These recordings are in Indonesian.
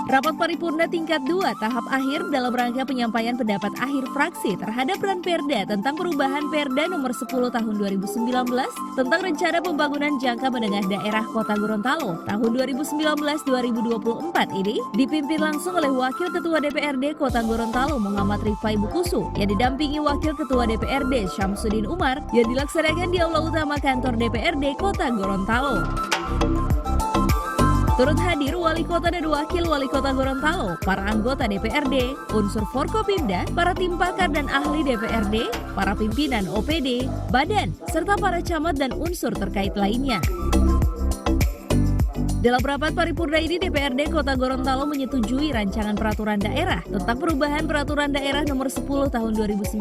Rapat paripurna tingkat 2 tahap akhir dalam rangka penyampaian pendapat akhir fraksi terhadap Ranperda tentang perubahan Perda nomor 10 tahun 2019 tentang rencana pembangunan jangka menengah daerah Kota Gorontalo tahun 2019-2024 ini dipimpin langsung oleh Wakil Ketua DPRD Kota Gorontalo Muhammad Rifai Bukusu yang didampingi Wakil Ketua DPRD Syamsuddin Umar yang dilaksanakan di Aula Utama Kantor DPRD Kota Gorontalo. Turut hadir Wali Kota dan Wakil Wali Kota Gorontalo, para anggota DPRD, unsur Forkopimda, para tim pakar dan ahli DPRD, para pimpinan OPD, badan, serta para camat dan unsur terkait lainnya. Dalam rapat paripurna ini, DPRD Kota Gorontalo menyetujui rancangan peraturan daerah tentang perubahan peraturan daerah nomor 10 tahun 2019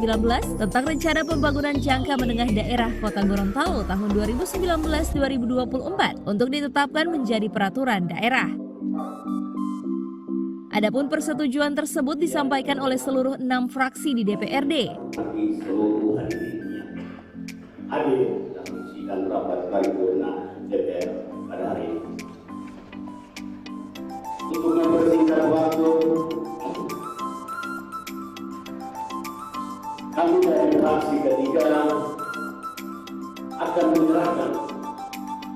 tentang rencana pembangunan jangka menengah daerah Kota Gorontalo tahun 2019-2024 untuk ditetapkan menjadi peraturan daerah. Adapun persetujuan tersebut disampaikan oleh seluruh 6 fraksi di DPRD. Hadir dalam sidang rapat paripurna DPR pada hari ini. Untuk mempersingkat waktu, kami dari fraksi ketiga akan menyerahkan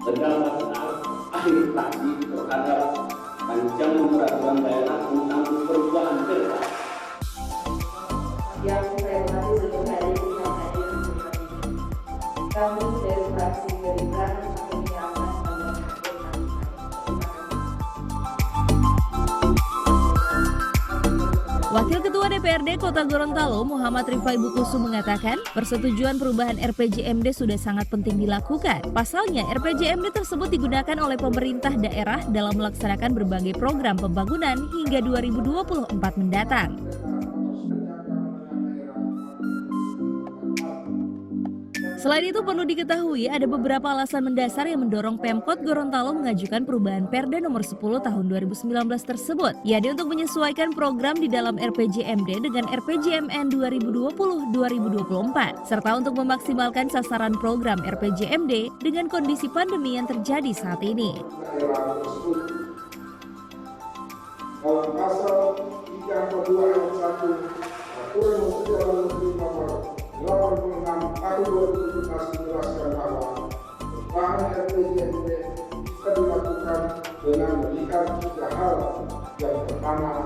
pendapat akhir fraksi terhadap rancangan peraturan daerah tentang perubahan Perda. Yang saya hormati seluruh hadirin yang hadir di tempat ini. Kami dari fraksi Gerindra akan menyiapkan pandangan. Wakil Ketua DPRD Kota Gorontalo Muhammad Rifai Bukusu mengatakan persetujuan perubahan RPJMD sudah sangat penting dilakukan. Pasalnya RPJMD tersebut digunakan oleh pemerintah daerah dalam melaksanakan berbagai program pembangunan hingga 2024 mendatang. Selain itu perlu diketahui ada beberapa alasan mendasar yang mendorong Pemkot Gorontalo mengajukan perubahan Perda nomor 10 tahun 2019 tersebut, yakni untuk menyesuaikan program di dalam RPJMD dengan RPJMN 2020-2024, serta untuk memaksimalkan sasaran program RPJMD dengan kondisi pandemi yang terjadi saat ini. Dalam pasal 32 ayat 1 Peraturan Menteri Dalam Negeri Nomor 86 tahun 2017 menjelaskan bahwa perubahan RPJMD bisa dilakukan dengan melihat 3 hal. Yang pertama,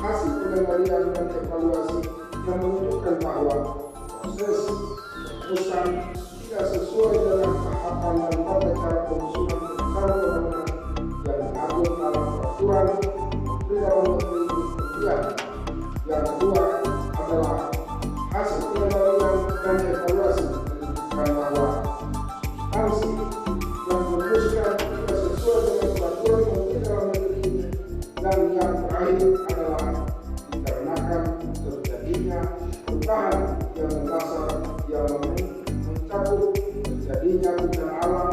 hasil pengendalian dan evaluasi yang menunjukkan bahwa proses perumusan tidak sesuai dengan tahapan dan tata cara penyusunan rencana pembangunan yang diatur dalam peraturan Menteri Dalam Negeri kemudian. Yang kedua adalah hasil pengendalian dan evaluasi menunjukkan bahwa substansi yang merumuskan tidak sesuai dengan peraturan Menteri Dalam Negeri ini. Dan yang terakhir adalah dikarenakan terjadinya perubahan yang mendasar yang mencakup terjadinya bencana alam,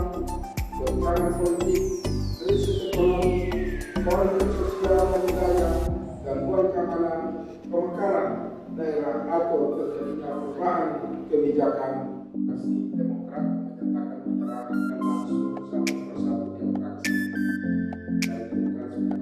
bencana politik, krisis ekonomi, konflik sosial dan budaya, gangguan keamanan, pemekaran daerah atau terjadinya perubahan kebijakan. Fraksi Demokrat menyatakan menyerahkan langsung satu persatu yang fraksi dari Demokrat sudah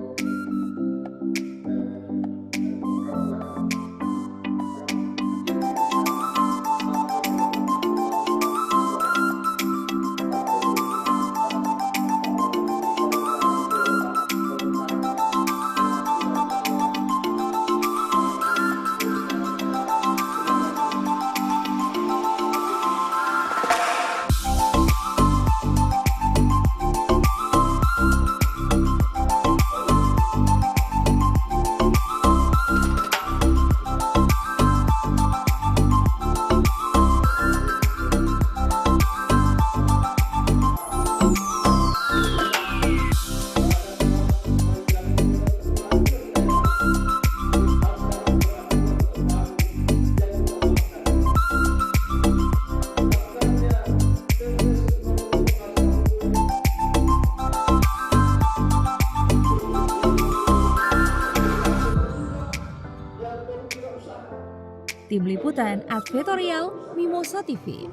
Tim Liputan Advertorial Mimosa TV.